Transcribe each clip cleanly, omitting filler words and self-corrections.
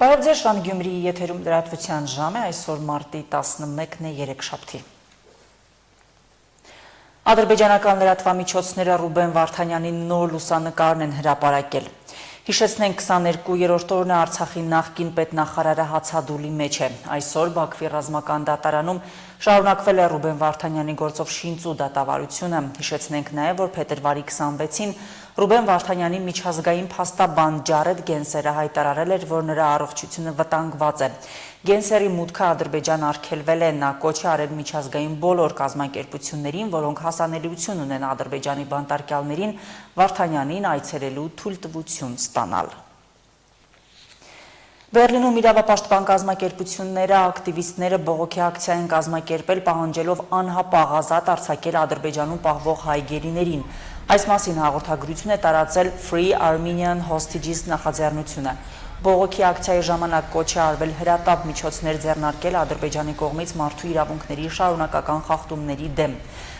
Բարև ձեզ, Շան Գյումրիի եթերում լրատվության ժամ է, այսօր մարտի 11-ն է, երեքշաբթի։ Ադրբեջանական լրատվամիջոցները Ռուբեն Վարդանյանի նոր լուսանկարն են հրապարակել։ Հիշեցնենք 22-րդ օրն է Արցախի նախկին պետնախարարը հացադուլի մեջ է։ Այսօր Բաքվի ռազմական դատարանում շարունակվել է Ռուբեն Վարդանյանի գործով շինծու դատավարությունը։ Հիշեցնենք նաև, որ փետրվարի 26-ին Ռուբեն Վարդանյանի միջազգային փաստաբան Ջարեդ Գենսերը հայտարարել էր, որ նրա առողջությունը վտանգված է։ Գենսերի մուտքը Ադրբեջան արգելվել է, նա կոչ է արել միջազգային բոլոր կազմակերպություններին, որոնք հասանելիություն ունեն Ադրբեջանի բանտարկյալներին, Վարդանյանին այցելելու թույլտվություն ստանալ։ Բերլինում իրավապաշտպան կազմակերպությունները, ակտիվիստները բողոքի ակցիա են կազմակերպել, պահանջելով անհապաղ ազատ արձակել Ադրբեջանում պահվող հայ գերիներին։ Այս մասին հաղորդագրություն է տարածել Free Armenian Hostages նախաձեռնությունը։ Բողոքի ակցիայի ժամանակ կոչ է արվել հրատապ միջոցներ ձեռնարկել Ադրբեջանի կողմից մարդու իրավունքների շարունակական խախտումների դեմ։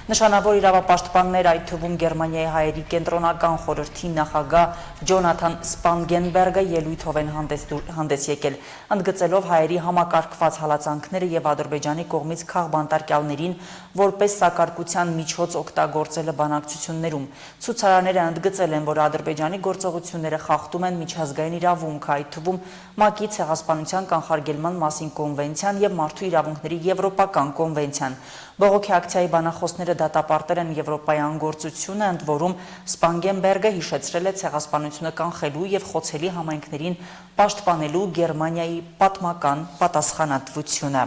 Նշանավոր իրավապաշտպաններ, այդ թվում Գերմանիայի հայերի կենտրոնական խորհրդի նախագահ Ջոնաթան Սպանգենբերգը ելույթով են հանդես եկել, ընդգծելով հայերի համակարգված հալածանքները եւ Ադրբեջանի կողմից քաղբանտարկյալներին որպես սակարկության միջոց օգտագործելը բանակցություններում։ Ցուցարարները ընդգծել են, որ Ադրբեջանի գործողությունները խախտում են միջազգային իրավունքը, այդ թվում ՄԱԿ-ի ցեղասպանության կանխարգելման մասին կոնվենցիան եւ մարդու իրավունքների եվրոպական կոնվենցիան։ Բողոքի ակցիայի բանախոսները դատապարտել են Եվրոպայի անգործությունը, ընդ որում Սպանգենբերգը հիշեցրել է ցեղասպանությունը կանխելու եւ խոցելի համայնքներին պաշտպանելու Գերմանիայի պատմական պատասխանատվությունը։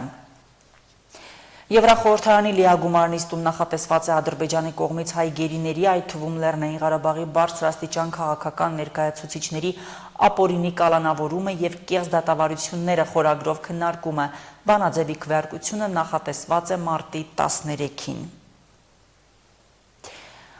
Եվրախորհրդարանի լիագումար նիստում նախատեսված է Ադրբեջանի կողմից հայ գերիների, այդ թվում Լեռնային Ղարաբաղի բարձրաստիճան քաղաքական ներկայացուցիչների ապօրինի կալանավորումը եւ կեղծ դատավարությունները խորագրով քննարկումը։ Բանաձևի քվեարկությունը նախատեսված է մարտի 13-ին։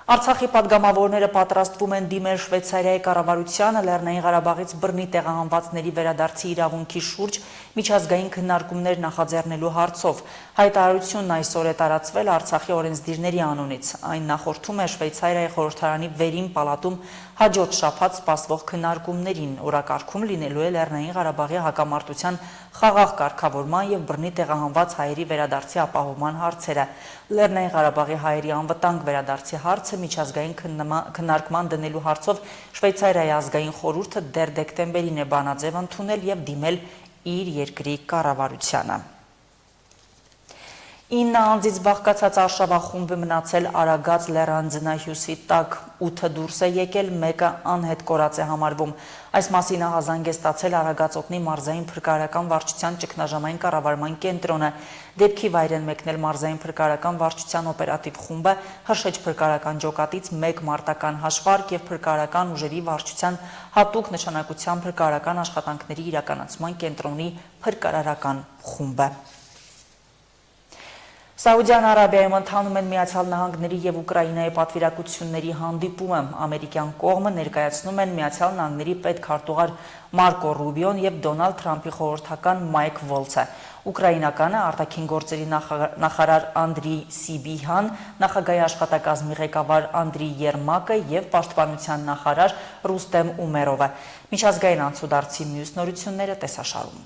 Արցախի падգամավորները պատրաստվում են դիմել Շվեյցարիայի կառավարությանը Լեռնային Ղարաբաղից բռնի տեղահանվածների վերադարձի իրավունքի շուրջ միջազգային քննարկումներ նախաձեռնելու հարցով։ Հայտարարությունն այսօր է տարածվել Արցախի օրենսդիրների անունից։ Այն նախորդում է Շվեյցարիայի խորհրդարանի վերին պալատում հաջորդ շաբաթ սպասվող քննարկումներին։ Օրակարգում լինելու է Լեռնային Ղարաբաղի հակամարտության խաղաղ կարգավորման եւ բռնի տեղահանված հայերի վերադարձի ապահովման հարցերը։ Լեռնային Ղարաբաղի հայերի անվտանգ վերադարձի հարցը միջազգային քննարկման դնելու հարցով Շվեյցարիայի ազգային խորհուրդը դեռ դեկտեմբերին է բանաձև ընդունել եւ դիմել իր երկրի կառավարությանը։ 9 անձից բաղկացած արշավախումբը մնացել Արագած լեռան ձնահյուսի տակ, 8-ը դուրս է եկել, 1-ը անհետ կորած է համարվում։ Այս մասին ահազանգ է ստացել Արագածոտնի մարզային փրկարարական վարչության ճգնաժամային կառավարման կենտրոնը։ Դեպքի վայր են մեկնել մարզային փրկարարական վարչության օպերատիվ խումբը, Հրշեջ փրկարարական ջոկատից 1 մարտական հաշվարկ եւ փրկարարական ուժերի վարչության հատուկ նշանակության փրկարարական աշխատանքների իրականացման կենտրոնի փրկարարական խումբը։ Սաուդյան Արաբիայում ընթանում են Միացյալ Նահանգների եւ Ուկրաինայի պատվիրակությունների հանդիպումը։ Ամերիկյան կողմը ներկայացնում են Միացյալ Նահանգների պետքարտուղար Մարկո Ռուբիոն եւ Դոնալդ Թրամփի խորհրդական Մայք Վոլցը։ Ուկրաինականը արտաքին գործերի նախարար Անդրի Սիբիհան, նախագահի աշխատակազմի ղեկավար Անդրի Երմակը եւ պաշտպանության նախարար Ռուստեմ Ումերովը։ Միջազգային անցուդարձի մյուս նորությունները տեսաշարում։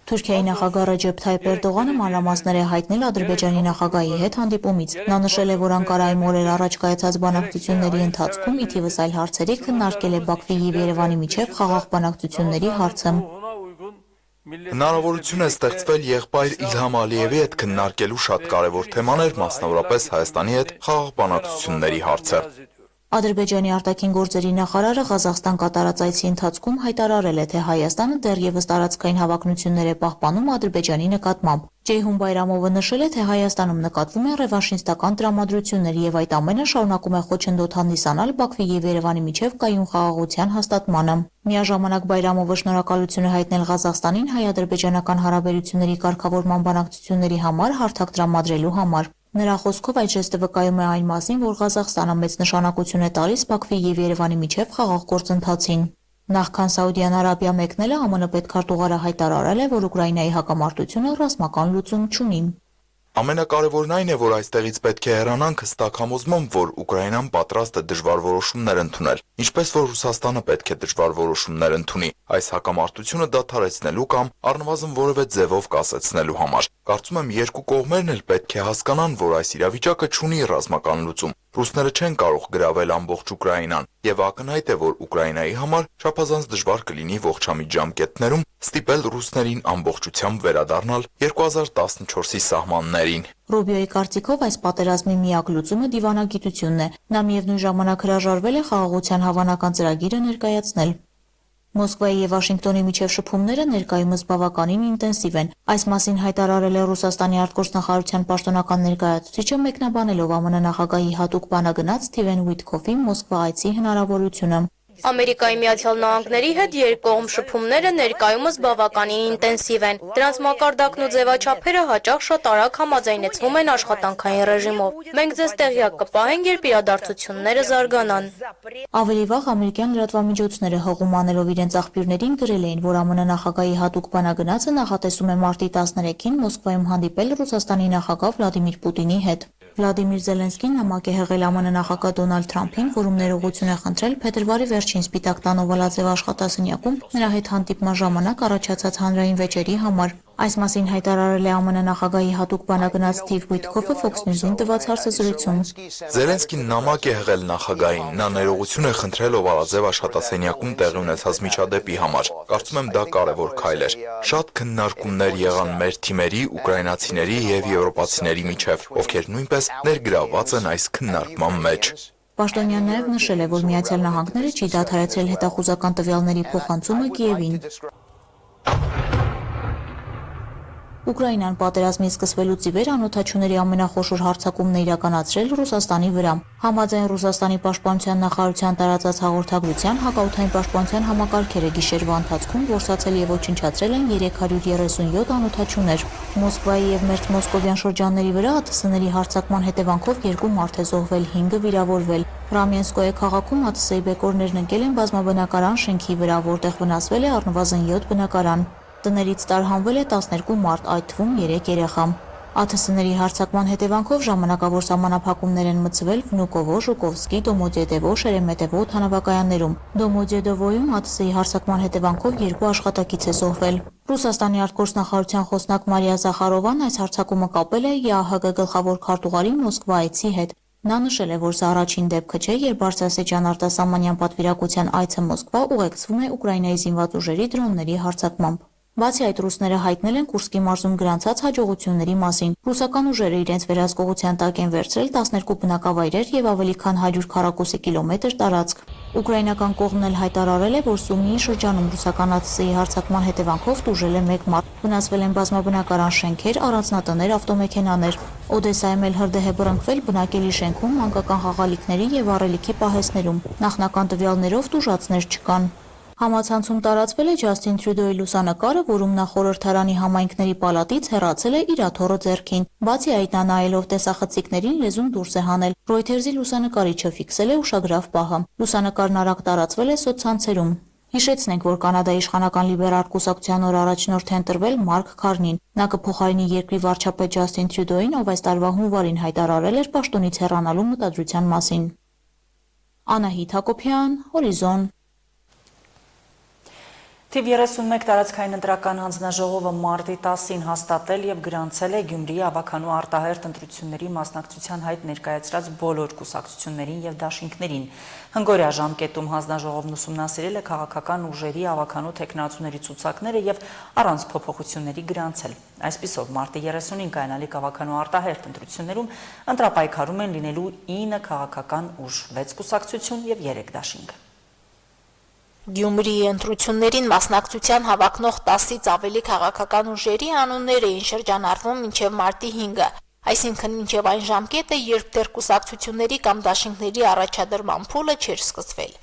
Թուրքիայի նախագահ Ռեջեփ Թայիփ Էրդողանը մանրամասներ է հայտնել Ադրբեջանի նախագահի հետ հանդիպումից։ Նա նշել է, որ Անկարայում օրեր առաջ կայացած բանակցությունների ընթացքում ի թիվս այլ հարցերի քննարկել է Բաքվի եւ Երևանի միջև խաղաղ բանակցությունների հարցը։ Հնարավորություն է ստեղծվել եղբայր Իլհամ Ալիևի հետ քննարկելու շատ կարևոր թեմաներ, մասնավորապես Հայաստանի հետ խաղաղ բանակցությունների հարցը։ Ադրբեջանի արտաքին գործերի նախարարը Ղազախստան կատարած այցի ընթացքում հայտարարել է, թե Հայաստանը դեռևս տարածքային հավակնություններ է պահպանում Ադրբեջանի նկատմամբ։ Ջեյհուն Բայրամովը նշել է, թե Հայաստանում նկատվում են ռևանշիստական տրամադրություններ եւ այդ ամենը շարունակում է խոչընդոտ հանդիսանալ Բաքվի եւ Երևանի միջև կայուն խաղաղության հաստատմանը։ Միաժամանակ Բայրամովը շնորհակալություն է հայտնել Ղազախստանին հայ-ադրբեջանական հարաբերությունների կարգավորման բանակցությունների համար հարթակ տրամադրելու համար։ Նրա խոսքով այդ ժեստը վկայում է այն մասին, որ Ղազախստանը մեծ նշանակություն է տալիս Բաքվի եւ Երևանի միջև խաղաղ գործընթացին։ Նախքան Սաուդյան Արաբիա մեկնելը ԱՄՆ պետքարտուղարը հայտարարել է, որ Ուկրաինայի հակամարտությունը ռազմական լուծում չունի։ Ամենակարևորն այն է, որ այստեղից պետք է հեռանանք հստակ համոզմամբ, որ Ուկրաինան պատրաստ է դժվար որոշումներ ընդունել, ինչպես որ Ռուսաստանը պետք է դժվար որոշումներ ընդունի, այս հակամարտությունը դադարեցնելու կամ առնվազն որևէ ձևով կասեցնելու համար։ Կարծում եմ երկու կողմերն էլ պետք է հասկանան, որ այս իրավիճակը չունի ռազմական լուծում։ Ռուսները չեն կարող գրավել ամբողջ Ուկրաինան, եւ ակնհայտ է, որ Ուկրաինայի համար չափազանց դժվար կլինի ողջամիտ ժամկետներում ստիպել ռուսներին ամբողջությամբ վերադառնալ 2014-ի սահմաններին։ Ռուբիոյի կարծիքով այս պատերազմի միակ լուծումը դիվանագիտությունն է։ Նա միևնույն ժամանակ հրաժարվել է խաղաղության հավանական ծրագիրը ներկայացնել։ Մոսկվայի եւ Վաշինգտոնի միջև շփումները ներկայումս բավականին ինտենսիվ են։ Այս մասին հայտարարել է Ռուսաստանի արտգործնախարարության պաշտոնական ներկայացուցիչը մեկնաբանելով ԱՄՆ նախագահի հատուկ բանագնաց Սթիվեն Ուիթքոֆի Մոսկվա այցի հնարավորությունը։ Ամերիկայի Միացյալ Նահանգների հետ երկկողմ շփումները ներկայումս բավականին ինտենսիվ են։ Դրանց մակարդակն ու ձևաչափերը հաճախ շատ արագ համաձայնեցվում են աշխատանքային ռեժիմով։ Մենք ձեզ տեղյակ կպահենք, երբ իրադարձությունները զարգանան։ Ավելի վաղ ամերիկյան լրատվամիջոցները հողում անելով իրենց աղբյուրներին գրել էին, որ ԱՄՆ նախագահի հատուկ բանագնացը նախատեսում է մարտի 13-ին Մոսկվայում հանդիպել Ռուսաստանի նախագահ Վլադիմիր Պուտինի հետ։ Վլադիմիր Զելենսկին նամակ է հղել ԱՄՆ նախագահ Դոնալդ Թրամփին, որում ներողություն է խնդրել փետրվարի վերջին Սպիտակ տան օվալաձև աշխատասենյակում նրա հետ հանդիպման ժամանակ առաջացած հանրային վեճերի համար։ Այս մասին հայտարարել է ԱՄՆ նախագահի հատուկ բանագնաց Սթիվ Ուիթքոֆը Fox News-ին տված հարցազրույցում։ Զելենսկին նամակ է հղել նախագահին, նա ներողություն է խնդրել օվալաձև աշխատասենյակում տեղի ունեցած միջադեպի համար։ Կարծում եմ դա կարևոր քայլ էր։ Շատ քննարկումներ եղան մեր թիմերի, ուկրաինացիների եւ եվրոպացիների միջև, ովքեր նույնպես ներգրավված են այս քննարկման մեջ։ Պաշտոնյան նաև նշել է, որ Միացյալ Նահանգները չի դադարեցրել հետախուզական տվյալների փոխանցումը Կիևին։ Ուկրաինան պատերազմի սկսվելուց ի վեր անօդաչուների ամենախոշոր հարձակումն է իրականացրել Ռուսաստանի վրա։ Համաձայն Ռուսաստանի պաշտպանության նախարարության տարածած հաղորդագրության, հակաօդային պաշտպանության համակարգերը գիշերվա ընթացքում որսացել եւ ոչնչացրել են 337 անօդաչուներ։ Մոսկվայի եւ Մերձ Մոսկովյան շրջանների վրա ԱԹՍ-ների հարձակման հետևանքով 2 մարդ է զոհվել, 5-ը վիրավորվել։ Ռամենսկոյե քաղաքում ԱԹՍ-ի բեկորներն ընկել են բազմաբնակարան շենքի վրա, որտեղ վնասվել է առնվազն 7 բնակարան։ Տներից տարհանվել է 12 մարդ, այդ թվում 3 երեխա։ ԱԹՍ-ների հարձակման հետևանքով ժամանակավոր սահմանափակումներ են մտցվել Վնուկովո, Ժուկովսկի, Դոմոդեդևո, Շերեմետևո օդանավակայաններում։ Դոմոդեդովոյում ԱԹՍ-ի հարձակման հետևանքով 2 աշխատակից է զոհվել։ Ռուսաստանի արտգործնախարարության խոսնակ Մարիա Զախարովան այս հարձակումը կապել է ԵԱՀԳ գլխավոր քարտուղարի Մոսկվա այցի հետ։ Նա նշել է, որ սա առաջին դեպքը չէ, երբ բարձրաստիճան արտասահմանյան պատվիրակության այցը Մոսկվա ուղեկցվում է Ուկրաինայի զինված ուժերի դրոնների հարձակմամբ։ Բացի այդ, ռուսները հայտնել են Կուրսկի մարզում գրանցած հաջողությունների մասին։ Ռուսական ուժերը իրենց վերահսկողության տակ են վերցրել 12 բնակավայրեր եւ ավելի քան 100 քառակուսի կիլոմետր տարածք։ Ուկրաինական կողմն էլ հայտարարել է, որ Սումիի շրջանում ռուսական ԱԹՍ-ի հարձակման հետևանքով տուժել է 1 մարդ, վնասվել են բազմաբնակարան շենքեր, առանձնատներ, ավտոմեքենաներ։ Օդեսայում էլ հրդեհ է բռնկվել բնակելի շենքում, մանկական խաղալիքների եւ առելիքի պահեստներում։ Նախնական տվյալներով տուժածներ չկան։ Համացանցում տարածվել է Ջասթին Թրյուդոյի լուսանկարը, որում նա խորհրդարանի համայնքների պալատից հեռացել է իր աթոռը ձեռքին։ Բացի այդ, նա նայելով տեսախցիկներին լեզուն դուրս է հանել։ Ռոյթերզի լուսանկարիչը ֆիքսել է ուշագրավ պահը։ Լուսանկարն արագ տարածվել է սոցցանցերում։ Հիշեցնենք, որ Կանադայի իշխանական լիբերալ կուսակցության օր առաջնորդ է ընտրվել Մարկ Քարնին։ Նա կփոխարինի երկրի վարչապետ Ջասթին Թրյուդոյին, ով այս տարվա հունվարին հայտարարել էր պաշտոնից հեռանալու մտադրության մասին։ Անահիտ Հակոբյան, Հորիզոն։ Թիվ 31 տարածքային ընտրական հանձնաժողովը մարտի 10-ին հաստատել եւ գրանցել է Գյումրիի ավականու արտահերթ ընտրությունների մասնակցության հայտ ներկայացրած բոլոր կուսակցություններին եւ դաշինքներին։ Հնգօրյա ժամկետում հանձնաժողովն ուսումնասիրել է քաղաքական ուժերի ավականու թեկնածուների ցուցակները եւ առանց փոփոխությունների գրանցել։ Այսպիսով մարտի 30-ին կայանալիք ավականու արտահերթ ընտրություններում ընտրապայքարում են լինելու 9 քաղաքական ուժ, 6 կուսակցություն եւ 3 դաշինք։ Գյումրիի ընտրություններին մասնակցության հավակնող 10-ից ավելի քաղաքական ուժերի անուններ էին շրջանառվում մինչև մարտի 5-ը, այսինքն մինչև այն ժամկետը, երբ դեռ կուսակցությունների կամ դաշինքների առաջադրման փուլը չէր սկսվել։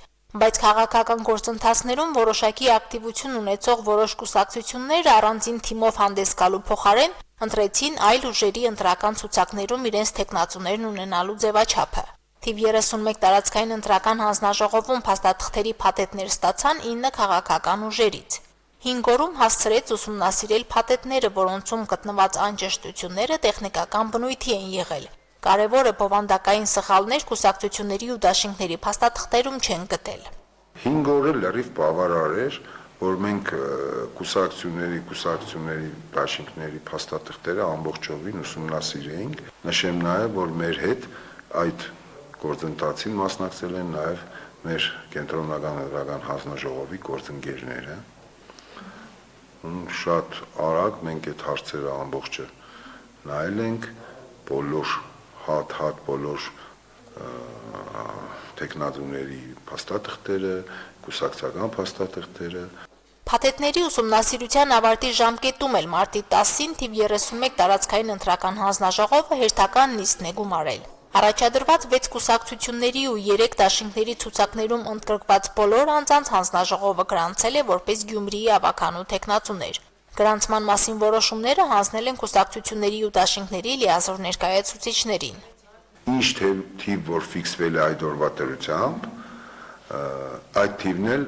Բայց քաղաքական գործընթացներում որոշակի ակտիվություն ունեցող որոշ կուսակցություններ առանձին թիմով հանդես գալու փոխարեն ընտրեցին այլ ուժերի ընտրական ցուցակներում իրենց թեկնածուներն ունենալու ձևաչափը։ Թիվ 31 տարածքային ընտրական հանձնաժողովում փաստաթղթերի փաթեթներ ստացան 9 քաղաքական ուժերից։ 5 օրում հասցրեց ուսումնասիրել փաթեթները, որոնցում գտնված անճշտությունները տեխնիկական բնույթի են եղել։ Կարևորը բովանդակային սխալներ կուսակցությունների ու դաշինքների փաստաթղթերում չեն գտել։ 5 օրը լրիվ բավարար էր, որ մենք կուսակցությունների դաշինքների փաստաթղթերը ամբողջովին ուսումնասիրեինք։ Նշեմ նաև, որ մեր հետ այդ գործընթացին մասնակցել են նաև մեր կենտրոնական ընտրական հանձնաժողովի գործընկերները։ Շատ արագ մենք այդ հարցերը ամբողջը նայել ենք, բոլոր հատ բոլոր տեխնատուների փաստաթղթերը, կուսակցական փաստաթղթերը։ Փաթեթների ուսումնասիրության ավարտի ժամկետում էլ մարտի 10-ին թիվ 31 տարածքային ընտրական հանձնաժողովը հերթական նիստն է գումարել։ Առաջադրված 6 կուսակցությունների ու 3 դաշինքների ցուցակներում ընդգրկված բոլոր անձանց հանձնաժողովը գրանցել է որպես Գյումրիի ավականու տեխնատուներ։ Գրանցման մասին որոշումները հանձնել են կուսակցությունների ու դաշինքների լիազոր ներկայացուցիչներին։ Ինչ թիվ որ ֆիքսվել է այդ օրվա դրությամբ, այդ թիվն էլ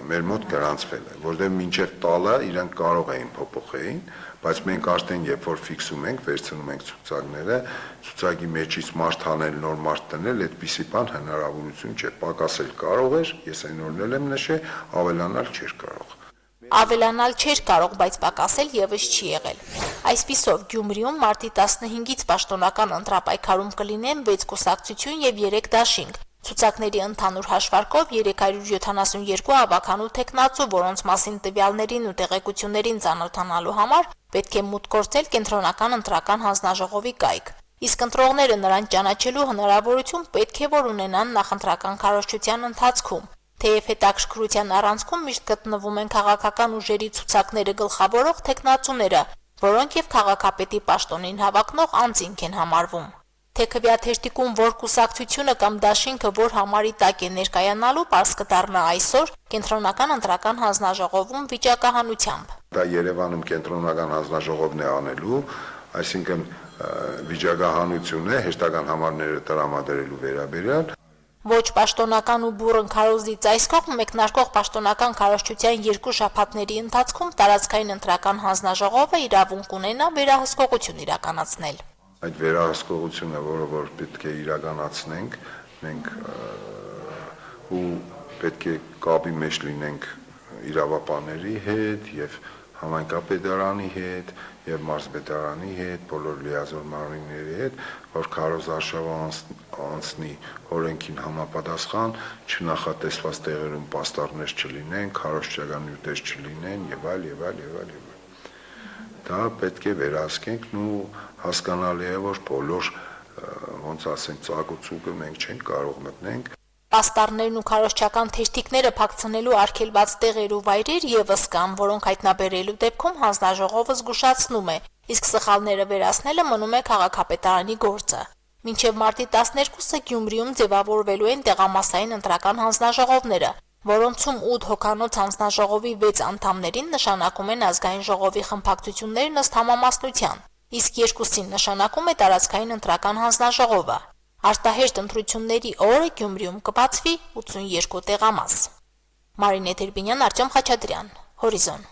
մեր մոտ գրանցվել է, որտեղ մինչև տալը իրենք կարող էին փոփոխեին, բայց մենք արդեն երբ որ ֆիքսում ենք, վերցնում ենք ցուցակները, ցուցակի մեջից մարդ հանել, նոր մարդ դնել, այդպիսի բան հնարավորություն չէ, պակասել կարող էր, ես այն օրն եմ նշել, ավելանալ չէր կարող։ Ավելանալ չէր կարող, բայց պակասել եւս չի եղել։ Այսպիսով Գյումրիում մարտի 15-ից պաշտոնական ընտրապայքարում կլինեն 6 կուսակցություն եւ 3 դաշինք։ Ցուցակների ընդհանուր հաշվարկով 372 ավականու տեխնատու, որոնց մասին տվյալներին ու տեղեկություններին ծանոթանալու համար պետք է մուտք գործել կենտրոնական ընտրական հանձնաժողովի կայք։ Իսկ ընտրողները նրան ճանաչելու հնարավորություն պետք է որ ունենան նախընտրական քարոզչության ընթացքում։ Թեև հետաքրքրության առանցքում միշտ գտնվում են քաղաքական ուժերի ցուցակները գլխավորող տեխնատուները, որոնք եւ քաղաքապետի պաշտոնին հավակնող անձինք են համարվում։ Թեքվյաթերթիկում որ կուսակցությունը կամ դաշինքը որ համարի տակ է ներկայանալու, պարզ կդառնա այսօր կենտրոնական ընտրական հանձնաժողովում վիճակահանությամբ։ Դա Երևանում կենտրոնական հանձնաժողովն է անելու, այսինքն վիճակահանություն է հերթական համարները տրամադրելու վերաբերյալ։ Ոչ պաշտոնական ու բուռն քարոզից այս կողմ մեկնարկող պաշտոնական քարոզչության 2 շաբաթների ընթացքում տարածքային ընտրական հանձնաժողովը իրավունք ունենա վերահսկողություն իրականացնել։ Այդ վերահսկողությունը, որը որ պետք է իրականացնենք, մենք ու պետք է կապի մեջ լինենք իրավապահների հետ եւ համայնքապետարանի հետ եւ մարզպետարանի հետ, բոլոր լիազոր մարմինների հետ, որ քարոզարշավը անցնի օրենքին համապատասխան, չնախատեսված տեղերում պաստառներ չլինեն, քարոզչական նյութեր չլինեն եւ այլ եւ այլ եւ այլ։ Դա պետք է վերահսկենք ու հասկանալի է, որ բոլոր ոնց ասենք ծագուցուկը մենք չենք կարող մտնենք։ Պաստառներն ու քարոզչական թերթիկները փակցնելու արգելված տեղեր ու վայրեր եւս կան, որոնք հայտնաբերելու դեպքում հանձնաժողովը զգուշացնում է, իսկ սխալները վերացնելը մնում է քաղաքապետարանի գործը։ Մինչև մարտի 12-ը Գյումրիում ձևավորվելու են տեղամասային ընտրական հանձնաժողովները, որոնցում 8 հոգանոց հանձնաժողովի 6 անդամներին նշանակում են ազգային ժողովի խմբակցություններն ըստ համամասնության, իսկ 2-ին նշանակում է տարածքային ընտրական հանձնաժողովը։ Արտահերթ ընտրությունների օրը Գյումրիում կբացվի 82 տեղամաս։ Մարինե Տերբինյան, Արտյոմ Խաչատրյան, Հորիզոն։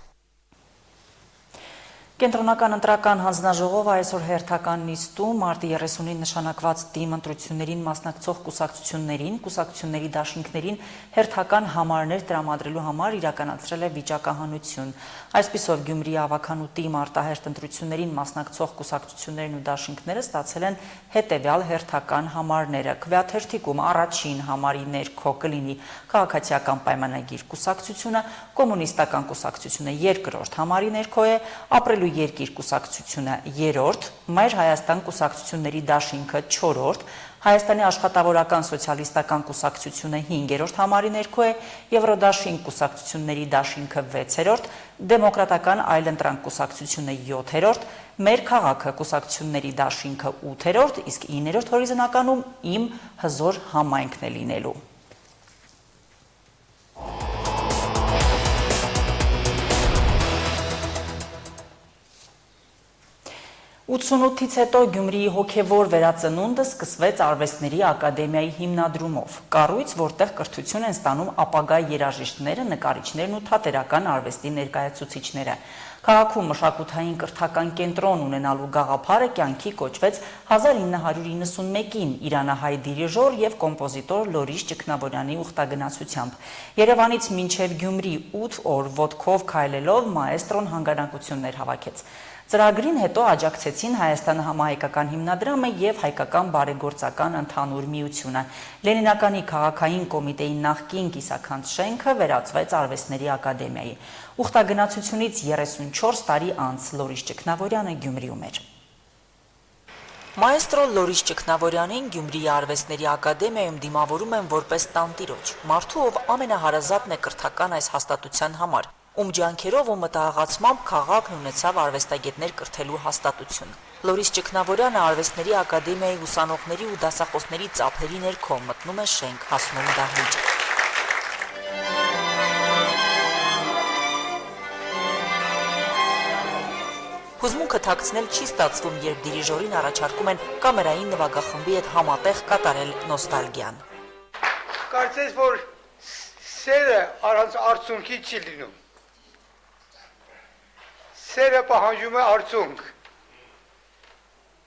Կենտրոնական ընտրական հանձնաժողովը այսօր հերթական նիստում մարտի 30-ին նշանակված թիմ ընտրություններին մասնակցող կուսակցությունների դաշինքներին հերթական համարներ տրամադրելու համար իրականացրել է վիճակահանություն։ Այսպիսով Գյումրիի ավականու թիմ արտահերթ ընտրություններին մասնակցող կուսակցություններն ու դաշինքները ստացել են հետևյալ հերթական համարները։ Քվեաթերթիկում առաջին համարի ներքո կլինի Քաղաքացիական պայմանագիր կուսակցությունը, Կոմունիստական կուսակցությունը երկրորդ համարի ներքո է, Ապրելու երկիր կուսակցությունը 3-րդ, Մայր Հայաստան կուսակցությունների դաշինքը 4-րդ, Հայաստանի աշխատավորական սոցիալիստական կուսակցությունը 5-րդ համարի ներքո է, Եվրոդաշինք կուսակցությունների դաշինքը 6-րդ, Դեմոկրատական այլընտրանք կուսակցությունը 7-րդ, Մեր քաղաքը կուսակցությունների դաշինքը 8-րդ, իսկ 9-րդ հորիզոնականում Իմ հզոր համայնքն է լինելու։ 88-ից հետո Գյումրիի հոգևոր վերածնունդը սկսվեց Արվեստների ակադեմիայի հիմնադրումով։ Կառույց, որտեղ կրթություն են ստանում ապագա երաժիշտները, նկարիչներն ու թատերական արվեստի ներկայացուցիչները։ Քաղաքում մշակութային կրթական կենտրոն ունենալու գաղափարը կյանքի կոչվեց 1991-ին իրանահայ դիրիժոր եւ կոմպոզիտոր Լորիս Ճգնավորյանի ուխտագնացությամբ։ Երևանից մինչև Գյումրի 8 օր ոտքով քայլելով մաեստրոն հանգանակություններ հավաքեց։ Ծրագրին հետո աջակցեցին Հայաստանը համահայկական հիմնադրամը եւ Հայկական բարեգործական ընդհանուր միությունը։ Լենինականի քաղաքային կոմիտեի նախկին կիսաքանդ շենքը վերածվեց Արվեստների ակադեմիայի։ Ուխտագնացությունից 34 տարի անց Լորիս Ճգնավորյանը Գյումրիում էր։ Մաեստրո Լորիս Ճգնավորյանին Գյումրիի Արվեստների ակադեմիայում դիմավորում են որպես տանտիրոջ, մարդու, ով ամենահարազատն է կրթական այս հաստատության համար, ում ջանքերով ու մտահղացմամբ քաղաքն ունեցավ արվեստագետներ կրթելու հաստատություն։ Լորիս Ճգնավորյանը Արվեստների ակադեմիայի ուսանողների ու դասախոսների ծափերի ներքո մտնում է շենք, հասնում դահլիճ։ Հուզմունքը թաքցնել չի ստացվում, երբ դիրիժորին առաջարկում են կամերային նվագախմբի հետ համատեղ կատարել նոստալգիան։ Կարծես, որ սերը առանց արցունքի չի լինում։ Սերը պահանջում է արցունք։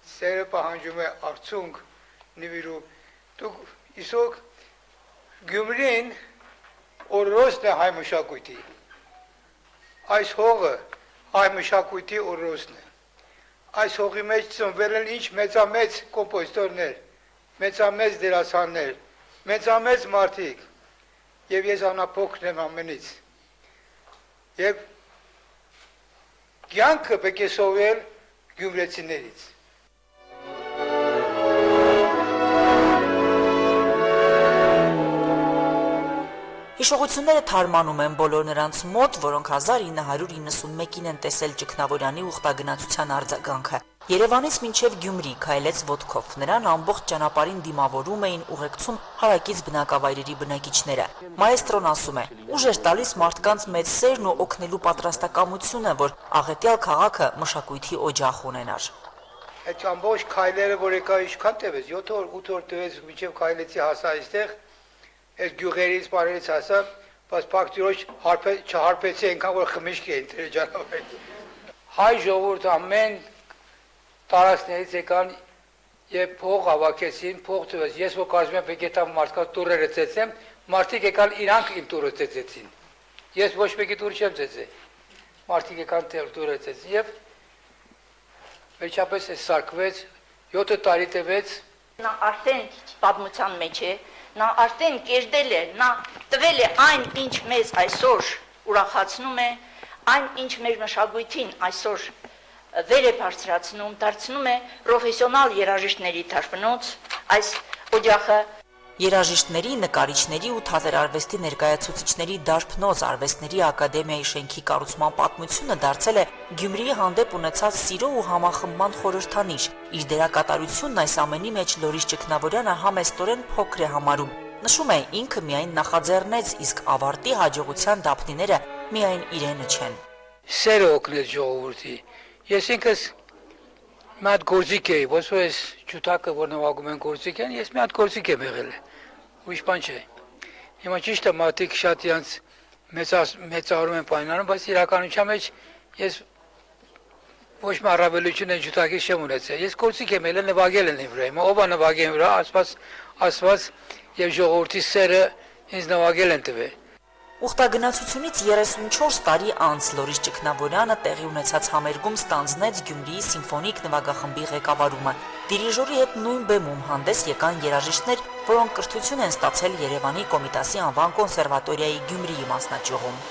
Սերը պահանջում է արցունք, նվիրու։ Դուք իսոք Գյումրին օրրոսն է հայ մշակույթի։ Այս հողը հայ մշակույթի օրրոսն է։ Այս հողի մեջ ծնվել են ինչ մեծամեծ կոմպոզիտորներ, մեծամեծ դերասաններ, մեծամեծ մարդիկ, եւ ես անափոքր եմ ամենից։ Եվ կյանքը պետք է սովորել գյումրեցիներից։ Հիշողությունները թարմանում են բոլոր նրանց մոտ, որոնք 1991-ին են տեսել Ճգնավորյանի ուխտագնացության արձագանքը։ Երևանից մինչև Գյումրի քայլեց ոտքով։ Նրան ամբողջ ճանապարհին դիմավորում էին ուղեկցում հարակից բնակավայրերի բնակիչները։ Մաեստրոն ասում է. ուժ էր տալիս մարդկանց մեծ սերն ու օգնելու պատրաստակամությունը, որ աղետյալ քաղաքը մշակույթի օջախ ունենար։ Այդ ամբողջ քայլերը, որ եկա ինչքան տևեց, 7 օր, 8 օր տևեց, մինչև քայլեցի հասա այստեղ, այդ գյուղերից, բարերից հասա, բայց փակտիրոջ չհարպեցի այնքան, որ խմիչք էին տրեջանով։ Հայ ժողովուրդ ամեն տարածքներից եկան եւ փող հավաքեցին, փող տվեց։ Ես որ կարծում եմ պետք է տամ մարդկանց տուրերը ծեծեմ, մարդիկ եկան իրանք իմ տուրը ծեծեցին։ Ես ոչ մեկի տուրը չեմ ծեծել։ Մարդիկ եկան տուրը ծեծեցին եւ վերջապես է սարկվեց, 7 տարի տևեց։ Նա արդեն պատմության մեջ է, նա արդեն կերտել է, նա տվել է այն, ինչ մեզ այսօր ուրախացնում է, այն, ինչ մեր մշակույթին այսօր վեր է բարձրացնում, դարձնում է պրոֆեսիոնալ երաժիշտների դարբնոց, այս օջախը։ Երաժիշտների, նկարիչների ու թատերարվեստի ներկայացուցիչների դարբնոց Արվեստների ակադեմիայի շենքի կառուցման պատմությունը դարձել է Գյումրիի հանդեպ ունեցած սիրո ու համախմբման խորհրդանիշ։ Իր դերակատարությունն այս ամենի մեջ Լորիս Ճգնավորյանը համեստորեն փոքր է համարում։ Նշում է, ինքը միայն նախաձեռնեց, իսկ ավարտի հաջողության դափնիները միայն իրենը չեն։ Սերը օգնեց ժողովրդի։ Ես ինքս մի հատ գործիք էի, ոչ որ ես ջութակը, որ նվագում են գործիք են, ես մի հատ գործիք եմ եղել, ուրիշ բան չէ։ Հիմա ճիշտ է, մարդիկ շատ իրանց մեծարում են պայմանանում, բայց իրականության մեջ ես ոչ մի առավելություն են ջութակից չեմ ունեցել։ Ես գործիք եմ եղել, նվագել են իմ վրա, հիմա ով է նվագել իմ վրա, ասված եւ ժողովրդի սերը ինձ նվագել են տվել։ Ուխտագնացությունից 34 տարի անց Լորիս Ճգնավորյանը տեղի ունեցած համերգում ստանձնեց Գյումրիի սիմֆոնիկ նվագախմբի ղեկավարումը։ Դիրիժորի հետ նույն բեմում հանդես եկան երաժիշտներ, որոնք կրթություն են ստացել Երևանի Կոմիտասի անվան կոնսերվատորիայի Գյումրիի մասնաճյուղում։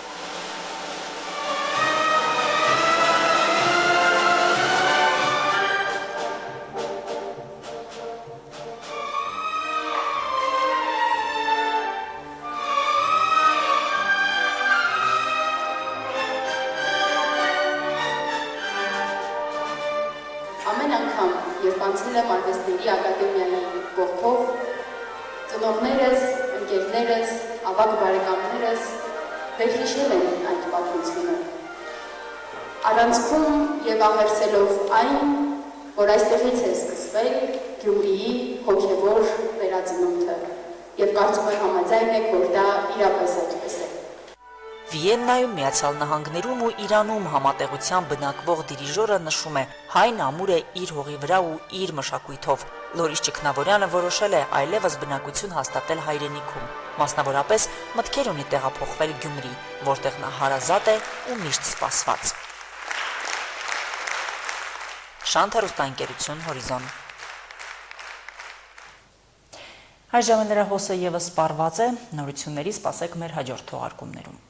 Երբ անցել եմ Արվեստների ակադեմիայի կողքով, ծնողներս, ընկերներս, ավագ բարեկամներս վերհիշել են այդ պատմությունը։ Առանցքում եւ ահերսելով այն, որ այստեղից է սկսվել Գյումրիի հոգևոր վերածնունդը եւ կարծում եմ համաձայն եք, որ դա իրապես այդպես է։ Վիեննայում, Միացյալ Նահանգներում ու Իրանում համատեղության բնակվող դիրիժորը նշում է՝ հայն ամուր է իր հողի վրա ու իր մշակույթով։ Լորիս Ճգնավորյանը որոշել է այլևս բնակություն հաստատել հայրենիքում։ Մասնավորապես մտքեր ունի տեղափոխվել Գյումրի, որտեղ նա հարազատ է ու միշտ սպասված։ Շանթ հեռուստաընկերություն Հորիզոն։ Այժմ լրահոսը եւս սպառված է, նորությունների սպասեք մեր հաջորդ թողարկումներում։